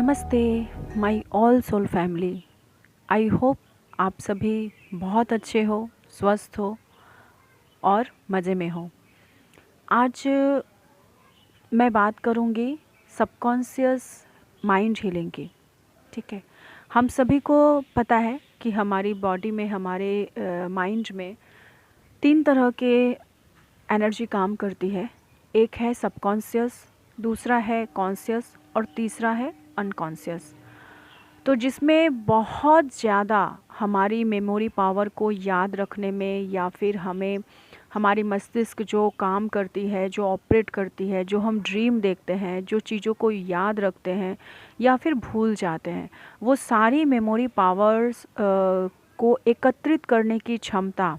नमस्ते my all soul family. I hope आप सभी बहुत अच्छे हो, स्वस्थ हो और मज़े में हो। आज मैं बात करूँगी सबकॉन्शियस माइंड हीलिंग की। ठीक है, हम सभी को पता है कि हमारी बॉडी में, हमारे माइंड में तीन तरह के एनर्जी काम करती है। एक है सबकॉन्शियस, दूसरा है कॉन्शियस और तीसरा है अनकॉन्शियस। तो जिसमें बहुत ज़्यादा हमारी मेमोरी पावर को याद रखने में, या फिर हमें हमारी मस्तिष्क जो काम करती है, जो ऑपरेट करती है, जो हम ड्रीम देखते हैं, जो चीज़ों को याद रखते हैं या फिर भूल जाते हैं, वो सारी मेमोरी पावर्स को एकत्रित करने की क्षमता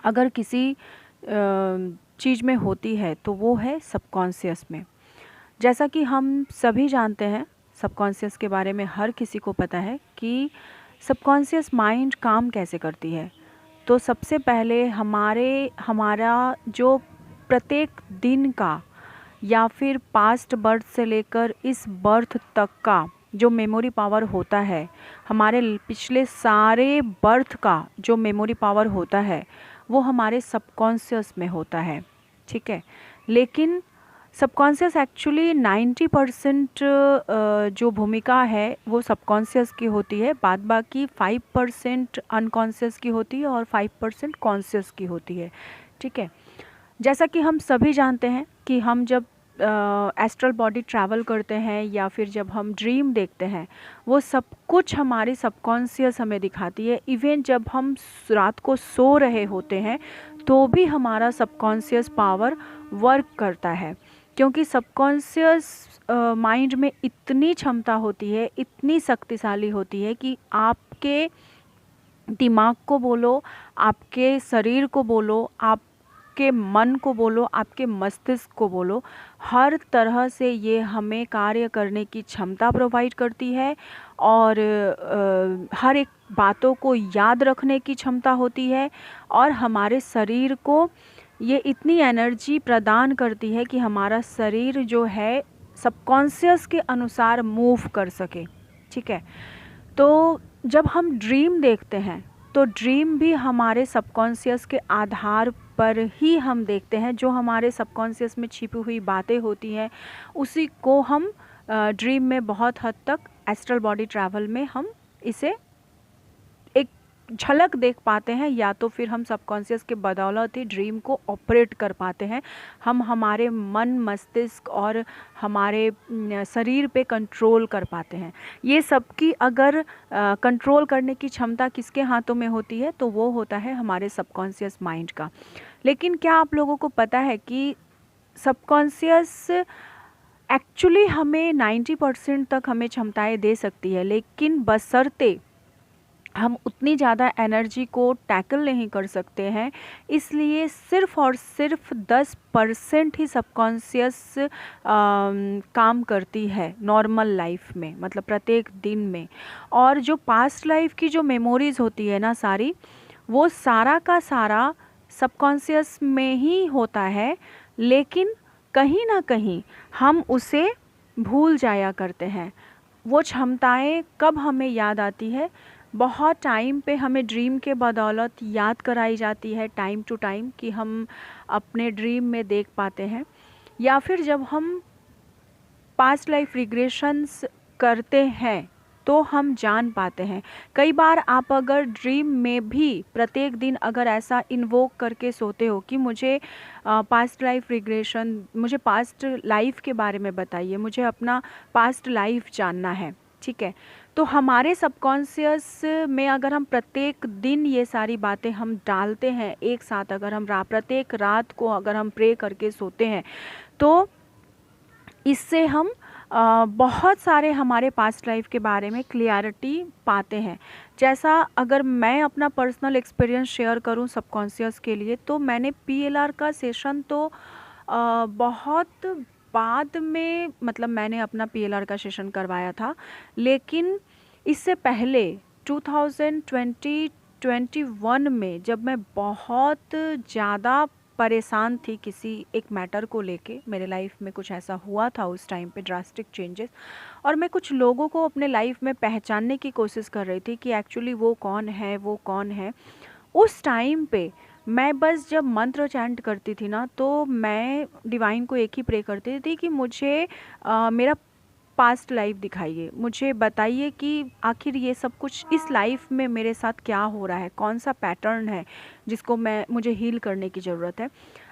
अगर किसी चीज़ में होती है तो वो है सबकॉन्शियस में। जैसा कि हम सभी जानते हैं, सबकॉन्शियस के बारे में हर किसी को पता है कि सबकॉन्शियस माइंड काम कैसे करती है। तो सबसे पहले हमारा जो प्रत्येक दिन का या फिर पास्ट बर्थ से लेकर इस बर्थ तक का जो मेमोरी पावर होता है, हमारे पिछले सारे बर्थ का जो मेमोरी पावर होता है वो हमारे सबकॉन्शियस में होता है। ठीक है, लेकिन सबकॉन्शियस एक्चुअली 90% जो भूमिका है वो सबकॉन्शियस की होती है, बाद बाकी 5% अनकॉन्शियस की होती है और 5% कॉन्शियस की होती है। ठीक है, जैसा कि हम सभी जानते हैं कि हम जब एस्ट्रल बॉडी ट्रैवल करते हैं या फिर जब हम ड्रीम देखते हैं, वो सब कुछ हमारी सबकॉन्शियस हमें दिखाती है। इवन जब हम रात को सो रहे होते हैं तो भी हमारा सबकॉन्शियस पावर वर्क करता है, क्योंकि सबकॉन्शियस माइंड में इतनी क्षमता होती है, इतनी शक्तिशाली होती है कि आपके दिमाग को बोलो, आपके शरीर को बोलो, आपके मन को बोलो, आपके मस्तिष्क को बोलो, हर तरह से ये हमें कार्य करने की क्षमता प्रोवाइड करती है और हर एक बातों को याद रखने की क्षमता होती है और हमारे शरीर को ये इतनी एनर्जी प्रदान करती है कि हमारा शरीर जो है सबकॉन्शियस के अनुसार मूव कर सके। ठीक है, तो जब हम ड्रीम देखते हैं तो ड्रीम भी हमारे सबकॉन्शियस के आधार पर ही हम देखते हैं। जो हमारे सबकॉन्शियस में छिपी हुई बातें होती हैं उसी को हम ड्रीम में बहुत हद तक एस्ट्रल बॉडी ट्रैवल में हम इसे एक झलक देख पाते हैं, या तो फिर हम सबकॉन्शियस के बदौलत ही ड्रीम को ऑपरेट कर पाते हैं। हम हमारे मन, मस्तिष्क और हमारे शरीर पे कंट्रोल कर पाते हैं। ये सब की अगर कंट्रोल करने की क्षमता किसके हाथों में होती है तो वो होता है हमारे सबकॉन्शियस माइंड का। लेकिन क्या आप लोगों को पता है कि सबकॉन्शियस एक्चुअली हमें 90% तक हमें क्षमताएं दे सकती है, लेकिन बशर्ते हम उतनी ज़्यादा एनर्जी को टैकल नहीं कर सकते हैं, इसलिए सिर्फ़ और सिर्फ 10% ही सबकॉन्शियस काम करती है नॉर्मल लाइफ में, मतलब प्रत्येक दिन में। और जो पास्ट लाइफ की जो मेमोरीज़ होती है ना सारी, वो सारा का सारा सबकॉन्शियस में ही होता है, लेकिन कहीं ना कहीं हम उसे भूल जाया करते हैं। वो क्षमताएं कब हमें याद आती है? बहुत टाइम पे हमें ड्रीम के बदौलत याद कराई जाती है, टाइम टू टाइम, कि हम अपने ड्रीम में देख पाते हैं, या फिर जब हम पास्ट लाइफ रिग्रेशंस करते हैं तो हम जान पाते हैं। कई बार आप अगर ड्रीम में भी प्रत्येक दिन अगर ऐसा इन्वोक करके सोते हो कि मुझे पास्ट लाइफ रिग्रेशन, मुझे पास्ट लाइफ के बारे में बताइए, मुझे अपना पास्ट लाइफ जानना है। ठीक है, तो हमारे सबकॉन्शियस में अगर हम प्रत्येक दिन ये सारी बातें हम डालते हैं एक साथ, अगर हम प्रत्येक रात को अगर हम प्रे करके सोते हैं, तो इससे हम बहुत सारे हमारे पास्ट लाइफ के बारे में क्लियरिटी पाते हैं। जैसा अगर मैं अपना पर्सनल एक्सपीरियंस शेयर करूं सबकॉन्शियस के लिए, तो मैंने पीएलआर का सेशन तो बहुत बाद में, मतलब मैंने अपना पीएलआर का सेशन करवाया था, लेकिन इससे पहले 2021 में जब मैं बहुत ज़्यादा परेशान थी किसी एक मैटर को लेके, मेरे लाइफ में कुछ ऐसा हुआ था उस टाइम पे, ड्रास्टिक चेंजेस, और मैं कुछ लोगों को अपने लाइफ में पहचानने की कोशिश कर रही थी कि एक्चुअली वो कौन है, वो कौन है। उस टाइम पे मैं बस जब मंत्र चैंट करती थी ना, तो मैं डिवाइन को एक ही प्रे करती थी कि मुझे मेरा पास्ट लाइफ दिखाइए, मुझे बताइए कि आखिर ये सब कुछ इस लाइफ में मेरे साथ क्या हो रहा है, कौन सा पैटर्न है जिसको मुझे हील करने की ज़रूरत है।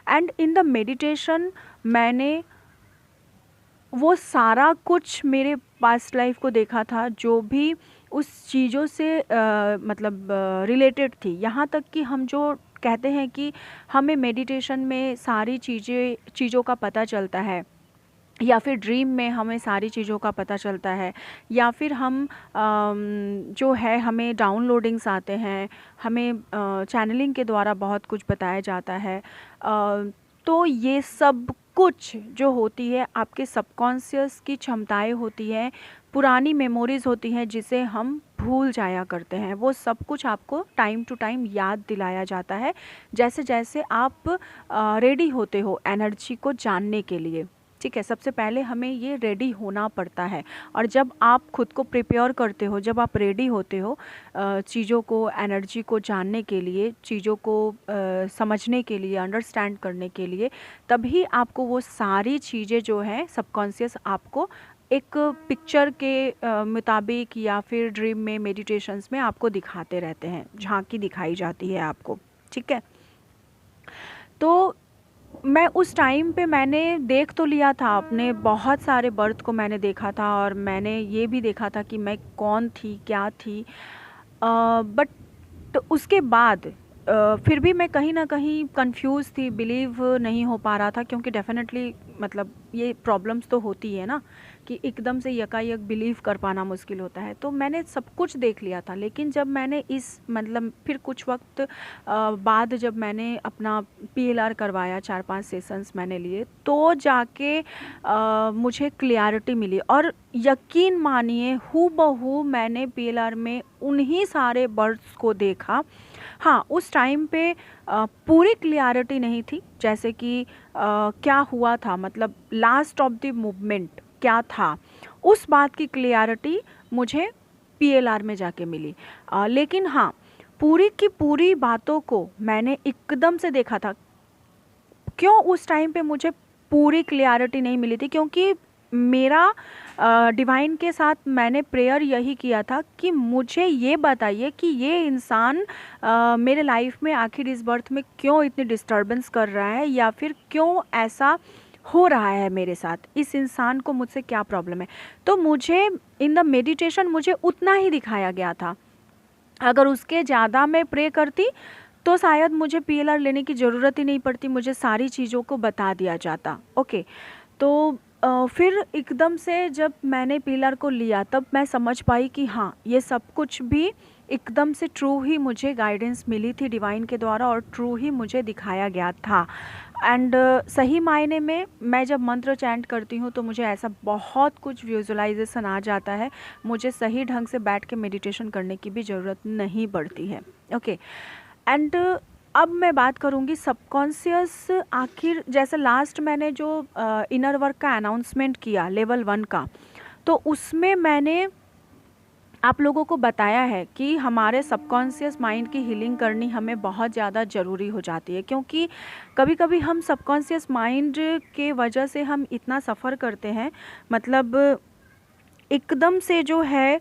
एंड इन द मेडिटेशन मैंने वो सारा कुछ मेरे पास्ट लाइफ को देखा था, जो भी उस चीज़ों से मतलब रिलेटेड थी। यहाँ तक कि हम जो कहते हैं कि हमें मेडिटेशन में सारी चीज़ों का पता चलता है, या फिर ड्रीम में हमें सारी चीज़ों का पता चलता है, या फिर हम जो है हमें डाउनलोडिंग्स आते हैं, हमें चैनलिंग के द्वारा बहुत कुछ बताया जाता है। तो ये सब कुछ जो होती है आपके सबकॉन्शियस की क्षमताएं होती हैं, पुरानी मेमोरीज़ होती हैं जिसे हम भूल जाया करते हैं। वो सब कुछ आपको टाइम टू टाइम याद दिलाया जाता है, जैसे जैसे आप रेडी होते हो एनर्जी को जानने के लिए। ठीक है, सबसे पहले हमें ये रेडी होना पड़ता है, और जब आप खुद को प्रिपेयर करते हो, जब आप रेडी होते हो चीज़ों को, एनर्जी को जानने के लिए, चीज़ों को समझने के लिए, अंडरस्टैंड करने के लिए, तभी आपको वो सारी चीज़ें जो हैं सबकॉन्शियस आपको एक पिक्चर के मुताबिक या फिर ड्रीम में, मेडिटेशंस में आपको दिखाते रहते हैं, झांकी दिखाई जाती है आपको। ठीक है, तो मैं उस टाइम पे मैंने देख तो लिया था, अपने बहुत सारे बर्थ को मैंने देखा था, और मैंने ये भी देखा था कि मैं कौन थी, क्या थी। बट तो उसके बाद फिर भी मैं कहीं ना कहीं कंफ्यूज थी, बिलीव नहीं हो पा रहा था, क्योंकि डेफिनेटली मतलब ये प्रॉब्लम्स तो होती है ना कि एकदम से यकायक बिलीव कर पाना मुश्किल होता है। तो मैंने सब कुछ देख लिया था, लेकिन जब मैंने इस मतलब फिर कुछ वक्त बाद जब मैंने अपना पीएलआर करवाया, 4-5 सेशंस मैंने लिए, तो जाके मुझे क्लियरिटी मिली, और यकीन मानिए हूबहू मैंने पीएलआर में उन्हीं सारे बर्ड्स को देखा। हाँ, उस टाइम पे पूरी क्लियरिटी नहीं थी, जैसे कि क्या हुआ था, मतलब लास्ट ऑफ द मूवमेंट क्या था, उस बात की क्लियरिटी मुझे पीएलआर में जाके मिली। लेकिन हाँ, पूरी की पूरी बातों को मैंने एकदम से देखा था। क्यों उस टाइम पे मुझे पूरी क्लियरिटी नहीं मिली थी? क्योंकि मेरा डिवाइन के साथ मैंने प्रेयर यही किया था कि मुझे ये बताइए कि ये इंसान मेरे लाइफ में आखिर इस बर्थ में क्यों इतनी डिस्टर्बेंस कर रहा है, या फिर क्यों ऐसा हो रहा है मेरे साथ, इस इंसान को मुझसे क्या प्रॉब्लम है। तो मुझे इन द मेडिटेशन मुझे उतना ही दिखाया गया था। अगर उसके ज़्यादा मैं प्रे करती तो शायद मुझे पीएलआर लेने की ज़रूरत ही नहीं पड़ती, मुझे सारी चीज़ों को बता दिया जाता। ओके, तो फिर एकदम से जब मैंने पीएलआर को लिया, तब मैं समझ पाई कि हाँ, ये सब कुछ भी एकदम से ट्रू ही मुझे गाइडेंस मिली थी डिवाइन के द्वारा, और ट्रू ही मुझे दिखाया गया था। एंड सही मायने में मैं जब मंत्र चैंट करती हूँ तो मुझे ऐसा बहुत कुछ विजुअलाइजेशन आ जाता है, मुझे सही ढंग से बैठ के मेडिटेशन करने की भी ज़रूरत नहीं पड़ती है। ओके, एंड अब मैं बात करूँगी सबकॉन्शियस। आखिर जैसे लास्ट मैंने जो इनर वर्क का अनाउंसमेंट किया लेवल 1 का, तो उसमें मैंने आप लोगों को बताया है कि हमारे सबकॉन्शियस माइंड की हीलिंग करनी हमें बहुत ज़्यादा ज़रूरी हो जाती है, क्योंकि कभी कभी हम सबकॉन्शियस माइंड के वजह से हम इतना सफ़र करते हैं, मतलब एकदम से जो है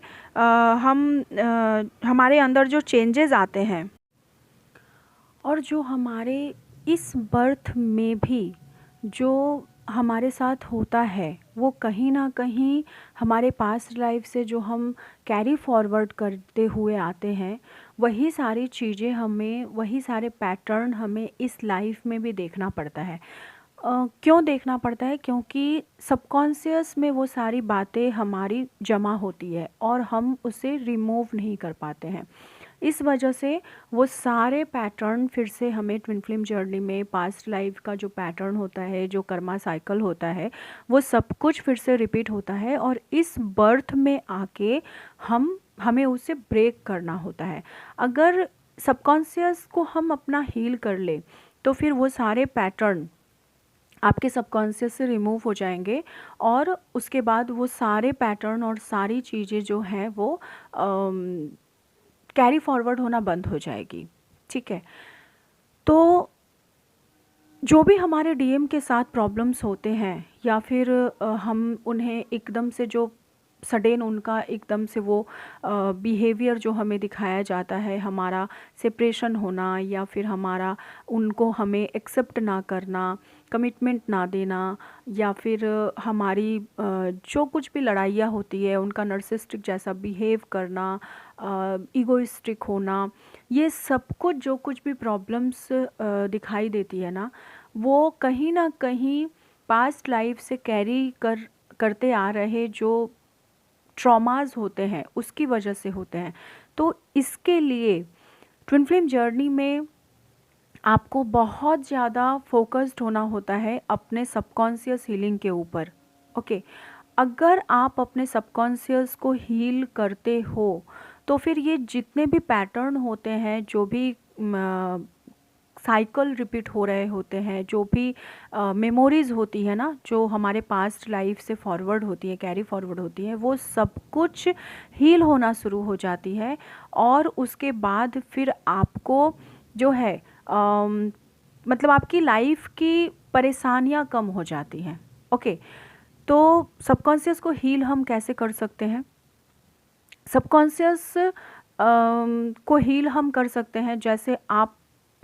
हमारे अंदर जो चेंजेस आते हैं, और जो हमारे इस बर्थ में भी जो हमारे साथ होता है, वो कहीं ना कहीं हमारे पास्ट लाइफ से जो हम कैरी फॉरवर्ड करते हुए आते हैं, वही सारी चीज़ें हमें, वही सारे पैटर्न हमें इस लाइफ में भी देखना पड़ता है। क्यों देखना पड़ता है? क्योंकि सबकॉन्शियस में वो सारी बातें हमारी जमा होती है और हम उसे रिमूव नहीं कर पाते हैं। इस वजह से वो सारे पैटर्न फिर से हमें ट्विन फ्लेम जर्नी में पास्ट लाइफ का जो पैटर्न होता है, जो कर्मा साइकिल होता है, वो सब कुछ फिर से रिपीट होता है, और इस बर्थ में आके हमें उसे ब्रेक करना होता है। अगर सबकॉन्शियस को हम अपना हील कर ले, तो फिर वो सारे पैटर्न आपके सबकॉन्शियस से रिमूव हो जाएंगे और उसके बाद वो सारे पैटर्न और सारी चीज़ें जो हैं वो कैरी फॉरवर्ड होना बंद हो जाएगी। ठीक है, तो जो भी हमारे डीएम के साथ प्रॉब्लम्स होते हैं या फिर हम उन्हें एकदम से जो सडेन उनका एकदम से वो बिहेवियर जो हमें दिखाया जाता है, हमारा सेपरेशन होना या फिर हमारा उनको हमें एक्सेप्ट ना करना, कमिटमेंट ना देना, या फिर हमारी जो कुछ भी लड़ाइयाँ होती है उनका नर्सिस्टिक जैसा बिहेव करना, ईगोइस्टिक होना, ये सब कुछ जो कुछ भी प्रॉब्लम्स दिखाई देती है ना, वो कहीं ना कहीं पास्ट लाइफ से कैरी करते आ रहे जो ट्रॉमास होते हैं उसकी वजह से होते हैं। तो इसके लिए ट्विन फ्लेम जर्नी में आपको बहुत ज़्यादा फोकस्ड होना होता है अपने सबकॉन्शियस हीलिंग के ऊपर। ओके, अगर आप अपने सबकॉन्शियस को हील करते हो तो फिर ये जितने भी पैटर्न होते हैं, जो भी साइकिल रिपीट हो रहे होते हैं, जो भी मेमोरीज होती है ना, जो हमारे पास्ट लाइफ से फॉरवर्ड होती है, कैरी फॉरवर्ड होती है, वो सब कुछ हील होना शुरू हो जाती है। और उसके बाद फिर आपको जो है मतलब आपकी लाइफ की परेशानियां कम हो जाती हैं। ओके, तो सबकॉन्शियस को हील हम कैसे कर सकते हैं? सबकॉन्शियस को हील हम कर सकते हैं जैसे आप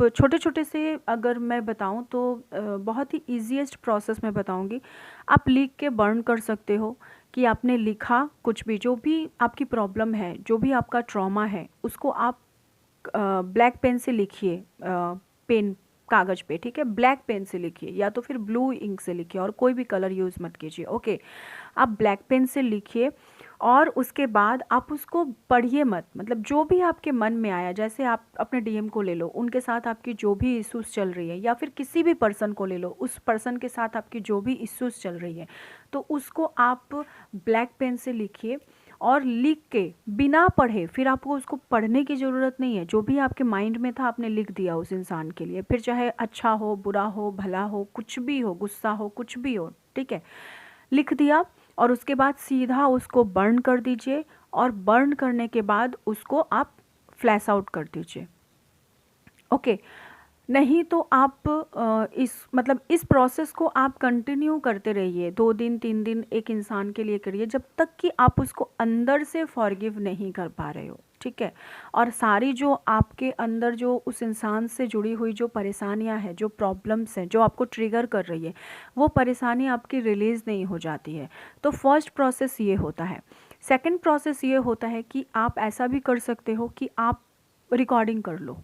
छोटे छोटे से, अगर मैं बताऊं तो बहुत ही ईजीएस्ट प्रोसेस मैं बताऊंगी। आप लिख के बर्न कर सकते हो कि आपने लिखा कुछ भी, जो भी आपकी प्रॉब्लम है, जो भी आपका ट्रॉमा है, उसको आप ब्लैक पेन से लिखिए, पेन कागज़ पे, ठीक है, ब्लैक पेन से लिखिए या तो फिर ब्लू इंक से लिखिए, और कोई भी कलर यूज़ मत कीजिए। ओके, आप ब्लैक पेन से लिखिए और उसके बाद आप उसको पढ़िए मत, मतलब जो भी आपके मन में आया, जैसे आप अपने डीएम को ले लो, उनके साथ आपकी जो भी इश्यूज़ चल रही है, या फिर किसी भी पर्सन को ले लो, उस पर्सन के साथ आपकी जो भी इश्यूज़ चल रही है, तो उसको आप ब्लैक पेन से लिखिए और लिख के बिना पढ़े, फिर आपको उसको पढ़ने की ज़रूरत नहीं है, जो भी आपके माइंड में था आपने लिख दिया उस इंसान के लिए, फिर चाहे अच्छा हो, बुरा हो, भला हो, कुछ भी हो, गुस्सा हो, कुछ भी हो, ठीक है, लिख दिया और उसके बाद सीधा उसको बर्न कर दीजिए, और बर्न करने के बाद उसको आप फ्लैश आउट कर दीजिए। ओके, नहीं तो आप इस प्रोसेस को आप कंटिन्यू करते रहिए, 2 दिन 3 दिन एक इंसान के लिए करिए, जब तक कि आप उसको अंदर से फॉरगिव नहीं कर पा रहे हो। ठीक है, और सारी जो आपके अंदर जो उस इंसान से जुड़ी हुई जो परेशानियां हैं, जो प्रॉब्लम्स हैं, जो आपको ट्रिगर कर रही है, वो परेशानी आपकी रिलीज़ नहीं हो जाती है। तो फर्स्ट प्रोसेस ये होता है। सेकंड प्रोसेस ये होता है कि आप ऐसा भी कर सकते हो कि आप रिकॉर्डिंग कर लो।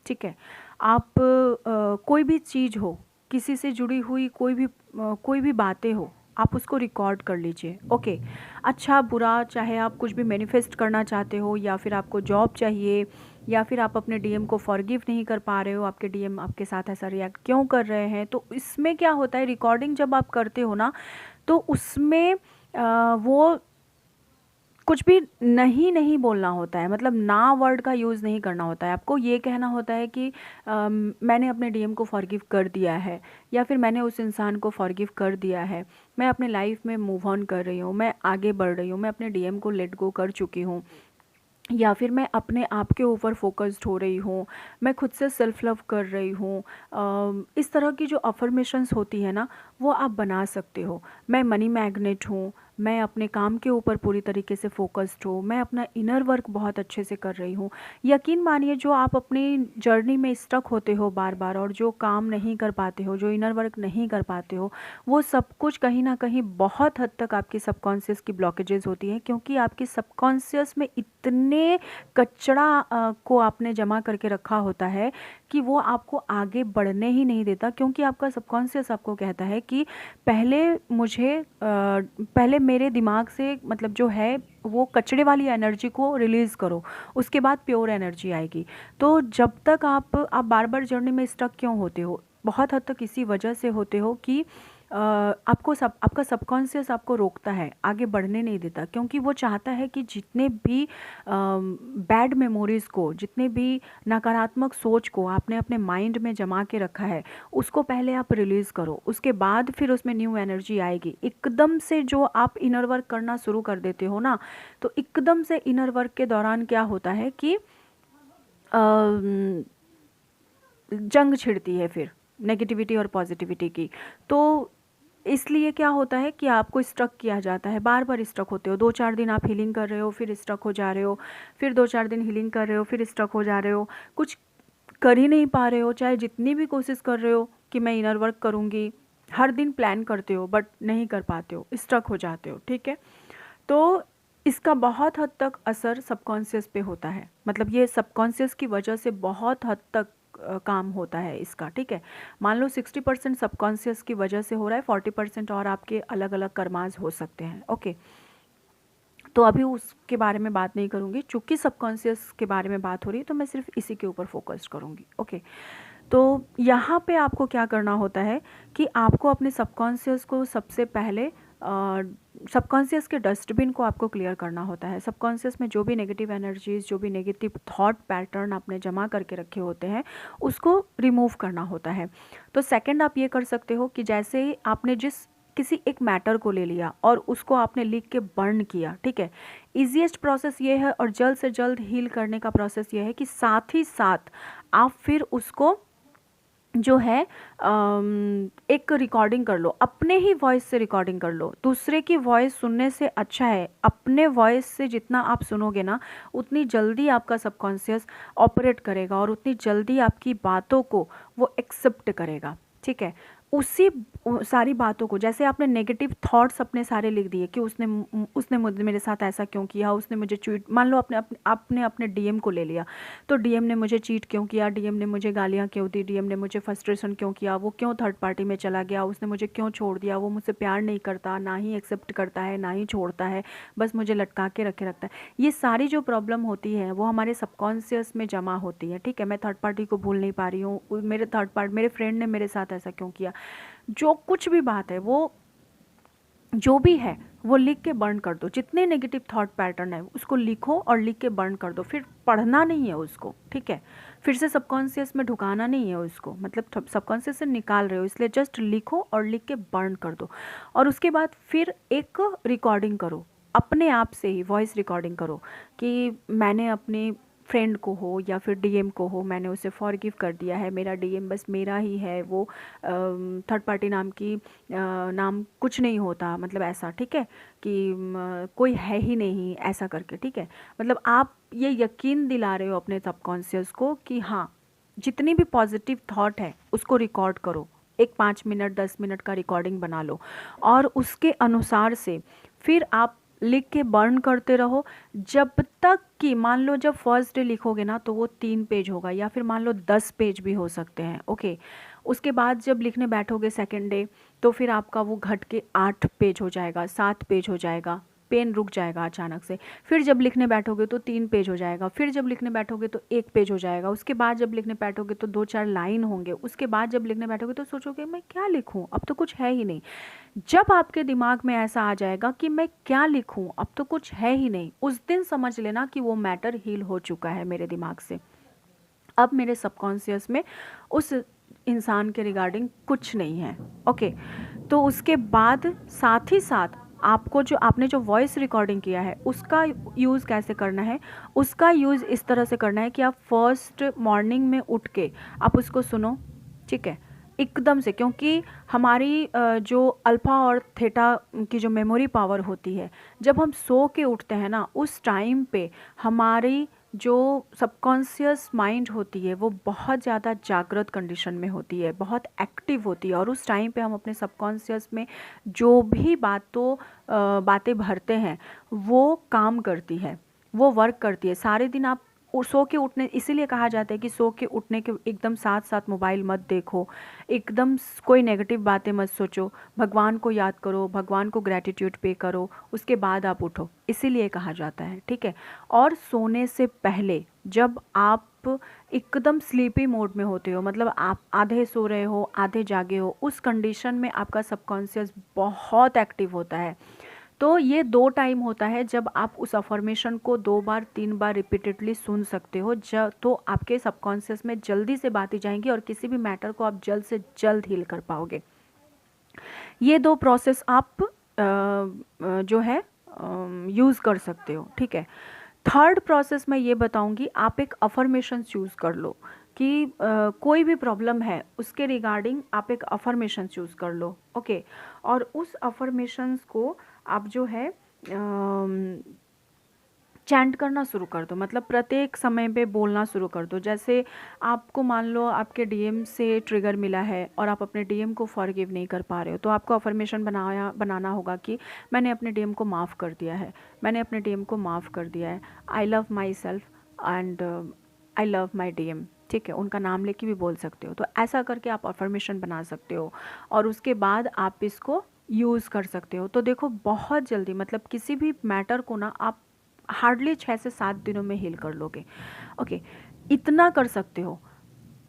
ठीक है, आप कोई भी चीज़ हो, किसी से जुड़ी हुई कोई भी बातें हो, आप उसको रिकॉर्ड कर लीजिए। ओके, अच्छा बुरा, चाहे आप कुछ भी मैनिफेस्ट करना चाहते हो, या फिर आपको जॉब चाहिए, या फिर आप अपने डीएम को फॉरगिव नहीं कर पा रहे हो, आपके डीएम आपके साथ ऐसा रिएक्ट क्यों कर रहे हैं, तो इसमें क्या होता है, रिकॉर्डिंग जब आप करते हो ना, तो उसमें वो कुछ भी नहीं नहीं बोलना होता है, मतलब ना वर्ड का यूज़ नहीं करना होता है। आपको ये कहना होता है कि मैंने अपने डीएम को फॉरगिव कर दिया है, या फिर मैंने उस इंसान को फॉरगिव कर दिया है, मैं अपने लाइफ में मूव ऑन कर रही हूँ, मैं आगे बढ़ रही हूँ, मैं अपने डीएम को लेट गो कर चुकी हूँ, या फिर मैं अपने आप के ऊपर फोकस्ड हो रही हूँ, मैं खुद से सेल्फ लव कर रही हूँ। इस तरह की जो अफर्मेशंस होती है ना, वो आप बना सकते हो। मैं मनी मैग्नेट हूँ, मैं अपने काम के ऊपर पूरी तरीके से फोकस्ड हूँ, मैं अपना इनर वर्क बहुत अच्छे से कर रही हूँ। यकीन मानिए, जो आप अपनी जर्नी में स्टक होते हो बार बार, और जो काम नहीं कर पाते हो, जो इनर वर्क नहीं कर पाते हो, वो सब कुछ कहीं ना कहीं बहुत हद तक आपकी सबकॉन्शियस की ब्लॉकेजेस होती हैं, क्योंकि आपकी सबकॉन्शियस में इतने कचरा को आपने जमा करके रखा होता है कि वो आपको आगे बढ़ने ही नहीं देता। क्योंकि आपका सबकॉन्शियस आपको कहता है कि पहले मेरे दिमाग से, मतलब जो है, वो कचरे वाली एनर्जी को रिलीज़ करो, उसके बाद प्योर एनर्जी आएगी। तो जब तक आप बार बार जर्नी में स्टक क्यों होते हो, बहुत हद तक इसी वजह से होते हो कि आपका सबकॉन्शियस आपको रोकता है, आगे बढ़ने नहीं देता, क्योंकि वो चाहता है कि जितने भी बैड मेमोरीज़ को, जितने भी नकारात्मक सोच को आपने अपने माइंड में जमा के रखा है, उसको पहले आप रिलीज़ करो, उसके बाद फिर उसमें न्यू एनर्जी आएगी। एकदम से जो आप इनर वर्क करना शुरू कर देते हो ना, तो एकदम से इनर वर्क के दौरान क्या होता है कि जंग छिड़ती है फिर नेगेटिविटी और पॉजिटिविटी की। तो इसलिए क्या होता है कि आपको स्ट्रक किया जाता है, बार बार स्ट्रक होते हो। 2-4 दिन आप हीलिंग कर रहे हो, फिर स्ट्रक हो जा रहे हो, फिर 2-4 दिन हीलिंग कर रहे हो, फिर स्ट्रक हो जा रहे हो, कुछ कर ही नहीं पा रहे हो, चाहे जितनी भी कोशिश कर रहे हो कि मैं इनर वर्क करूँगी, हर दिन प्लान करते हो बट नहीं कर पाते हो, स्ट्रक हो जाते हो। ठीक है, तो इसका बहुत हद तक असर सबकॉन्शियस पे होता है, मतलब ये सबकॉन्शियस की वजह से बहुत हद तक काम होता है इसका। ठीक है, मान लो 60% सबकॉन्शियस की वजह से हो रहा है, 40% और आपके अलग अलग कर्माज हो सकते हैं। ओके, तो अभी उसके बारे में बात नहीं करूँगी, चूँकि सबकॉन्शियस के बारे में बात हो रही है तो मैं सिर्फ इसी के ऊपर फोकस करूँगी। ओके, तो यहाँ पे आपको क्या करना होता है कि आपको अपने सबकॉन्शियस को सबसे पहले सबकॉन्शियस के डस्टबिन को आपको क्लियर करना होता है। सबकॉन्शियस में जो भी नेगेटिव एनर्जीज, जो भी नेगेटिव थॉट पैटर्न आपने जमा करके रखे होते हैं, उसको रिमूव करना होता है। तो सेकंड आप ये कर सकते हो कि जैसे ही आपने किसी एक मैटर को ले लिया और उसको आपने लिख के बर्न किया, ठीक है, ईजीएस्ट प्रोसेस ये है और जल्द से जल्द हील करने का प्रोसेस ये है कि साथ ही साथ आप फिर उसको जो है एक रिकॉर्डिंग कर लो, अपने ही वॉइस से रिकॉर्डिंग कर लो। दूसरे की वॉइस सुनने से अच्छा है अपने वॉइस से जितना आप सुनोगे ना, उतनी जल्दी आपका सबकॉन्शियस ऑपरेट करेगा और उतनी जल्दी आपकी बातों को वो एक्सेप्ट करेगा। ठीक है, उसी सारी बातों को, जैसे आपने नेगेटिव थॉट्स अपने सारे लिख दिए कि उसने मुझे, मेरे साथ ऐसा क्यों किया, उसने मुझे चीट, मान लो आपने अपने डीएम को ले लिया, तो डीएम ने मुझे चीट क्यों किया, डीएम ने मुझे गालियाँ क्यों दी, डीएम ने मुझे फ्रस्ट्रेशन क्यों किया, वो क्यों थर्ड पार्टी में चला गया, उसने मुझे क्यों छोड़ दिया, वो मुझसे प्यार नहीं करता, ना ही एक्सेप्ट करता है, ना ही छोड़ता है, बस मुझे लटका के रखे रखता है। ये सारी जो प्रॉब्लम होती है वो हमारे सबकॉन्शियस में जमा होती है। ठीक है, मैं थर्ड पार्टी को भूल नहीं पा रही हूँ, मेरे फ्रेंड ने मेरे साथ ऐसा क्यों किया, जो कुछ भी बात है, वो जो भी है वो लिख के बर्न कर दो। जितने नेगेटिव थॉट पैटर्न है उसको लिखो और लिख के बर्न कर दो। फिर पढ़ना नहीं है उसको, ठीक है, फिर से सबकॉन्शियस में ढुकाना नहीं है उसको, मतलब सबकॉन्शियस से निकाल रहे हो, इसलिए जस्ट लिखो और लिख के बर्न कर दो। और उसके बाद फिर एक रिकॉर्डिंग करो, अपने आप से ही वॉइस रिकॉर्डिंग करो कि मैंने अपने फ्रेंड को हो या फिर डीएम को हो, मैंने उसे फॉरगिव कर दिया है, मेरा डीएम बस मेरा ही है, वो थर्ड पार्टी नाम कुछ नहीं होता, मतलब ऐसा। ठीक है, कि कोई है ही नहीं, ऐसा करके। ठीक है, मतलब आप ये यकीन दिला रहे हो अपने सबकॉन्शियस को कि हाँ, जितनी भी पॉजिटिव थॉट है उसको रिकॉर्ड करो, एक 5 मिनट 10 मिनट का रिकॉर्डिंग बना लो और उसके अनुसार से फिर आप लिख के बर्न करते रहो, जब तक कि मान लो जब फर्स्ट डे लिखोगे ना तो वो 3 पेज होगा, या फिर मान लो 10 पेज भी हो सकते हैं। ओके, उसके बाद जब लिखने बैठोगे सेकेंड डे, तो फिर आपका वो घट के 8 पेज हो जाएगा, 7 पेज हो जाएगा, पेन रुक जाएगा अचानक से। फिर जब लिखने बैठोगे तो 3 पेज हो जाएगा, फिर जब लिखने बैठोगे तो 1 पेज हो जाएगा, उसके बाद जब लिखने बैठोगे तो 2-4 लाइन होंगे, उसके बाद जब लिखने बैठोगे तो सोचोगे मैं क्या लिखूं, अब तो कुछ है ही नहीं। जब आपके दिमाग में ऐसा आ जाएगा कि मैं क्या लिखूं, अब तो कुछ है ही नहीं, उस दिन समझ लेना कि वो मैटर हील हो चुका है मेरे दिमाग से। अब मेरे सबकॉन्शियस में उस इंसान के रिगार्डिंग कुछ नहीं है। ओके, तो उसके बाद साथ ही साथ आपको जो आपने जो वॉइस रिकॉर्डिंग किया है उसका यूज़ कैसे करना है, उसका यूज़ इस तरह से करना है कि आप फर्स्ट मॉर्निंग में उठ के आप उसको सुनो। ठीक है, एकदम से, क्योंकि हमारी जो अल्फ़ा और थीटा की जो मेमोरी पावर होती है, जब हम सो के उठते हैं ना, उस टाइम पे हमारी जो सबकॉन्शियस माइंड होती है वो बहुत ज़्यादा जागृत कंडीशन में होती है, बहुत एक्टिव होती है, और उस टाइम पे हम अपने सबकॉन्शियस में जो भी बातें भरते हैं वो काम करती है, वो वर्क करती है। सारे दिन आप सो के उठने, इसीलिए कहा जाता है कि सो के उठने के एकदम साथ साथ मोबाइल मत देखो, एकदम कोई नेगेटिव बातें मत सोचो, भगवान को याद करो, भगवान को ग्रैटिट्यूड पे करो, उसके बाद आप उठो, इसीलिए कहा जाता है, ठीक है। और सोने से पहले जब आप एकदम स्लीपी मोड में होते हो, मतलब आप आधे सो रहे हो आधे जागे हो, उस कंडीशन में आपका सबकॉन्शियस बहुत एक्टिव होता है। तो ये 2 टाइम होता है जब आप उस अफर्मेशन को 2 बार 3 बार रिपीटेडली सुन सकते हो, तो आपके सबकॉन्शियस में जल्दी से बातें जाएंगी और किसी भी मैटर को आप जल्द से जल्द हील कर पाओगे। ये 2 प्रोसेस आप जो है यूज़ कर सकते हो, ठीक है। थर्ड प्रोसेस मैं ये बताऊंगी, आप एक अफर्मेशन चूज़ कर लो कि कोई भी प्रॉब्लम है उसके रिगार्डिंग आप एक अफर्मेशन चूज़ कर लो, ओके। और उस अफर्मेशंस को आप जो है चैंट करना शुरू कर दो, मतलब प्रत्येक समय पे बोलना शुरू कर दो। जैसे आपको मान लो आपके डीएम से ट्रिगर मिला है और आप अपने डीएम को फॉरगिव नहीं कर पा रहे हो, तो आपको अफर्मेशन बनाना होगा कि मैंने अपने डीएम को माफ़ कर दिया है, मैंने अपने डीएम को माफ़ कर दिया है, I love my self and I love my DM, ठीक है। उनका नाम लेके भी बोल सकते हो, तो ऐसा करके आप अफर्मेशन बना सकते हो और उसके बाद आप इसको यूज़ कर सकते हो। तो देखो बहुत जल्दी, मतलब किसी भी मैटर को ना आप हार्डली 6 से 7 दिनों में हील कर लोगे, ओके। इतना कर सकते हो।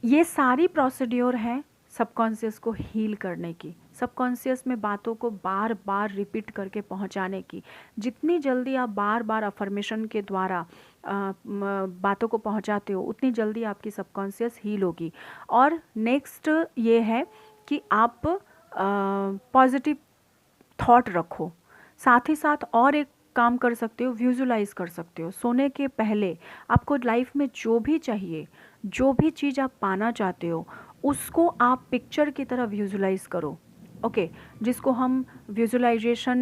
ये सारी प्रोसीड्योर है सबकॉन्शियस को हील करने की, सबकॉन्शियस में बातों को बार बार रिपीट करके पहुंचाने की। जितनी जल्दी आप बार बार अफर्मेशन के द्वारा बातों को पहुंचाते हो, उतनी जल्दी आपकी सबकॉन्शियस हील होगी। और नेक्स्ट ये है कि आप पॉजिटिव थॉट रखो। साथ ही साथ और एक काम कर सकते हो, विजुलाइज कर सकते हो। सोने के पहले आपको लाइफ में जो भी चाहिए, जो भी चीज़ आप पाना चाहते हो, उसको आप पिक्चर की तरह विजुलाइज करो, ओके। जिसको हम विजुलाइजेशन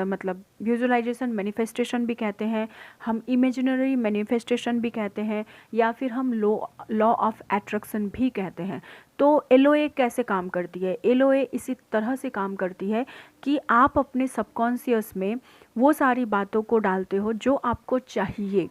मतलब विजुलाइजेशन मैनिफेस्टेशन भी कहते हैं, हम इमेजिनरी मैनिफेस्टेशन भी कहते हैं, या फिर हम लॉ ऑफ एट्रैक्शन भी कहते हैं। तो एलओए कैसे काम करती है? एलओए इसी तरह से काम करती है कि आप अपने सबकॉन्शियस में वो सारी बातों को डालते हो जो आपको चाहिए,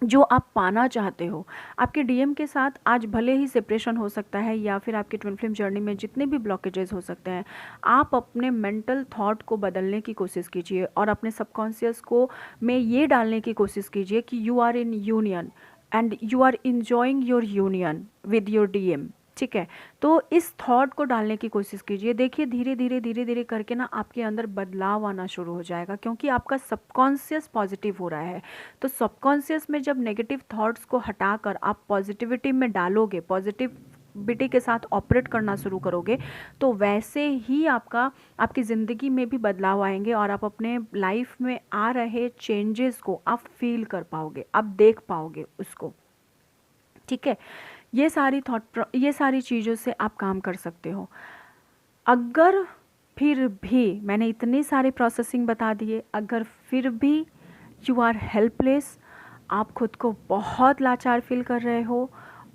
जो आप पाना चाहते हो। आपके डीएम के साथ आज भले ही सेपरेशन हो सकता है, या फिर आपके ट्विन फ्लेम जर्नी में जितने भी ब्लॉकेजेस हो सकते हैं, आप अपने मेंटल थॉट को बदलने की कोशिश कीजिए और अपने सबकॉन्शियस को में ये डालने की कोशिश कीजिए कि you are in union and you are enjoying your union with your DM, ठीक है। तो इस थॉट को डालने की कोशिश कीजिए। देखिए धीरे धीरे करके ना आपके अंदर बदलाव आना शुरू हो जाएगा, क्योंकि आपका सबकॉन्शियस पॉजिटिव हो रहा है। तो सबकॉन्शियस में जब नेगेटिव थॉट्स को हटाकर आप पॉजिटिविटी में डालोगे, पॉजिटिविटी के साथ ऑपरेट करना शुरू करोगे, तो वैसे ही आपकी ज़िंदगी में भी बदलाव आएंगे और आप अपने लाइफ में आ रहे चेंजेस को आप फील कर पाओगे, आप देख पाओगे उसको, ठीक है। ये सारी चीज़ों से आप काम कर सकते हो। अगर फिर भी मैंने इतनी सारी प्रोसेसिंग बता दिए, अगर फिर भी यू आर हेल्पलेस, आप खुद को बहुत लाचार फील कर रहे हो,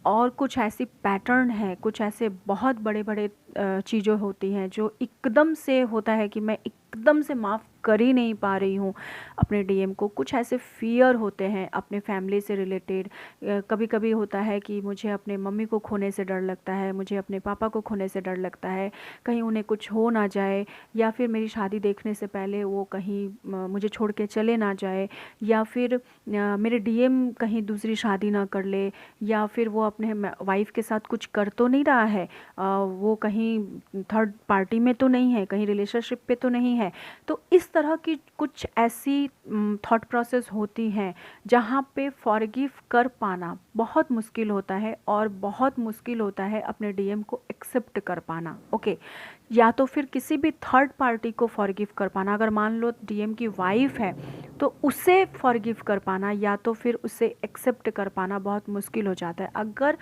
और कुछ ऐसी पैटर्न है, कुछ ऐसे बहुत बड़े बड़े चीज़ें होती हैं जो एकदम से होता है कि मैं एकदम से माफ़ कर ही नहीं पा रही हूँ अपने डीएम को। कुछ ऐसे फियर होते हैं अपने फैमिली से रिलेटेड। कभी कभी होता है कि मुझे अपने मम्मी को खोने से डर लगता है, मुझे अपने पापा को खोने से डर लगता है, कहीं उन्हें कुछ हो ना जाए, या फिर मेरी शादी देखने से पहले वो कहीं मुझे छोड़ के चले ना जाए, या फिर मेरे डीएम कहीं दूसरी शादी ना कर ले, या फिर वो अपने वाइफ के साथ कुछ कर तो नहीं रहा है, वो कहीं थर्ड पार्टी में तो नहीं है, कहीं रिलेशनशिप पे तो नहीं है। तो इस तरह की कुछ ऐसी थॉट प्रोसेस होती हैं जहाँ पे फॉरगिव कर पाना बहुत मुश्किल होता है, और बहुत मुश्किल होता है अपने डीएम को एक्सेप्ट कर पाना, ओके। या तो फिर किसी भी थर्ड पार्टी को फॉरगिव कर पाना, अगर मान लो डीएम की वाइफ है तो उसे फॉरगिव कर पाना या तो फिर उसे एक्सेप्ट कर पाना बहुत मुश्किल हो जाता है। अगर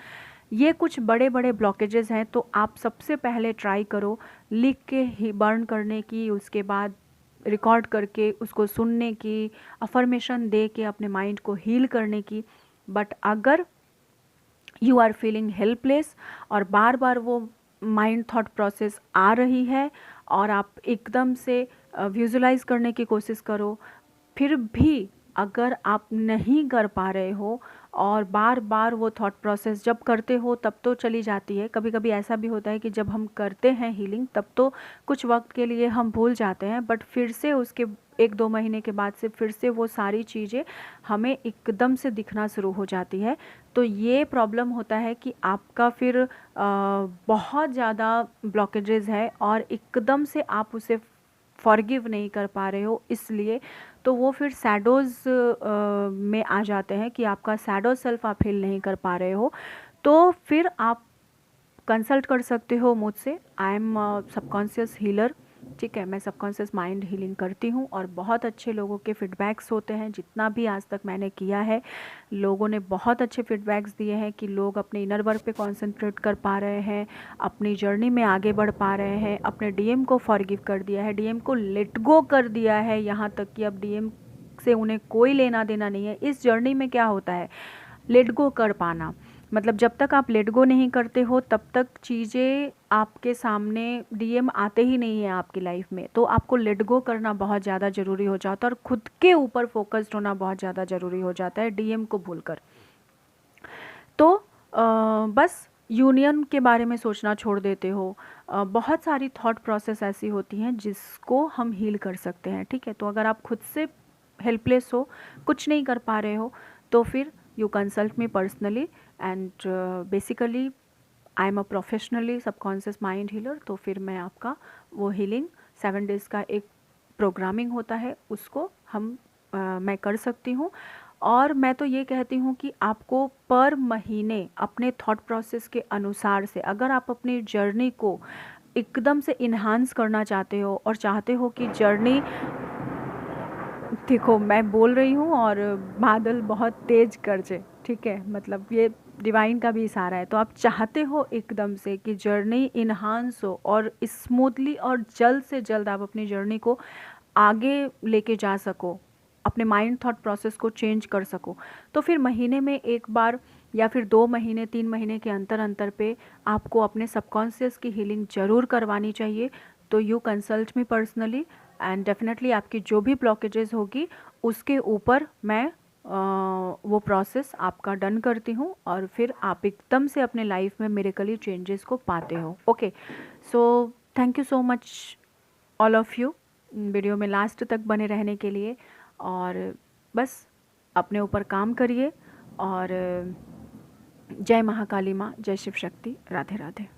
ये कुछ बड़े बड़े ब्लॉकेजेस हैं तो आप सबसे पहले ट्राई करो लिख के ही बर्न करने की, उसके बाद रिकॉर्ड करके उसको सुनने की, अफर्मेशन दे के अपने माइंड को हील करने की। बट अगर यू आर फीलिंग हेल्पलेस और बार बार वो माइंड थॉट प्रोसेस आ रही है और आप एकदम से विजुलाइज करने की कोशिश करो, फिर भी अगर आप नहीं कर पा रहे हो और बार बार वो थॉट प्रोसेस जब करते हो तब तो चली जाती है, कभी कभी ऐसा भी होता है कि जब हम करते हैं हीलिंग तब तो कुछ वक्त के लिए हम भूल जाते हैं, बट फिर से उसके 1-2 महीने के बाद से फिर से वो सारी चीज़ें हमें एकदम से दिखना शुरू हो जाती है। तो ये प्रॉब्लम होता है कि आपका फिर बहुत ज़्यादा ब्लॉकेजेस है और एकदम से आप उसे फॉरगिव नहीं कर पा रहे हो, इसलिए तो वो फिर सैडोज़ में आ जाते हैं कि आपका सैडो सेल्फ आप हील नहीं कर पा रहे हो। तो फिर आप कंसल्ट कर सकते हो मुझसे। आई एम सबकॉन्शियस हीलर, ठीक है। मैं सबकॉन्शियस माइंड हीलिंग करती हूँ और बहुत अच्छे लोगों के फीडबैक्स होते हैं। जितना भी आज तक मैंने किया है, लोगों ने बहुत अच्छे फीडबैक्स दिए हैं कि लोग अपने इनर वर्क पे कंसंट्रेट कर पा रहे हैं, अपनी जर्नी में आगे बढ़ पा रहे हैं, अपने डीएम को फॉरगिव कर दिया है, डीएम को लेट गो कर दिया है, यहाँ तक कि अब डीएम से उन्हें कोई लेना देना नहीं है। इस जर्नी में क्या होता है, लेट गो कर पाना, मतलब जब तक आप लेट गो नहीं करते हो तब तक चीज़ें आपके सामने, डीएम आते ही नहीं है आपकी लाइफ में। तो आपको लेट गो करना बहुत ज़्यादा ज़रूरी हो जाता है और खुद के ऊपर फोकस्ड होना बहुत ज़्यादा ज़रूरी हो जाता है डीएम को भूलकर। तो बस यूनियन के बारे में सोचना छोड़ देते हो। बहुत सारी थॉट प्रोसेस ऐसी होती हैं जिसको हम हील कर सकते हैं, ठीक है। तो अगर आप खुद से हेल्पलेस हो, कुछ नहीं कर पा रहे हो, तो फिर you consult me personally and basically I am a professionally subconscious mind healer. तो फिर मैं आपका वो हीलिंग 7 डेज़ का एक प्रोग्रामिंग होता है, उसको मैं कर सकती हूँ। और मैं तो ये कहती हूँ कि आपको पर महीने अपने थॉट प्रोसेस के अनुसार से, अगर आप अपनी जर्नी को एकदम से इन्हांस करना चाहते हो और चाहते हो कि जर्नी, देखो मैं बोल रही हूँ और बादल बहुत तेज गरजे, ठीक है, मतलब ये डिवाइन का भी इशारा है। तो आप चाहते हो एकदम से कि जर्नी इन्हांस हो और स्मूथली और जल्द से जल्द आप अपनी जर्नी को आगे लेके जा सको, अपने माइंड थॉट प्रोसेस को चेंज कर सको, तो फिर महीने में एक बार या फिर 2 महीने 3 महीने के अंतर अंतर पे आपको अपने सबकॉन्शियस की हीलिंग ज़रूर करवानी चाहिए। तो you consult me personally and definitely आपकी जो भी ब्लॉकेजेस होगी उसके ऊपर मैं वो प्रोसेस आपका डन करती हूँ और फिर आप एकदम से अपने लाइफ में मिरेकली चेंजेस को पाते हो। Okay, so thank you so much all of you video में लास्ट तक बने रहने के लिए। और बस अपने ऊपर काम करिए और जय महाकाली माँ, जय शिव शक्ति, राधे राधे।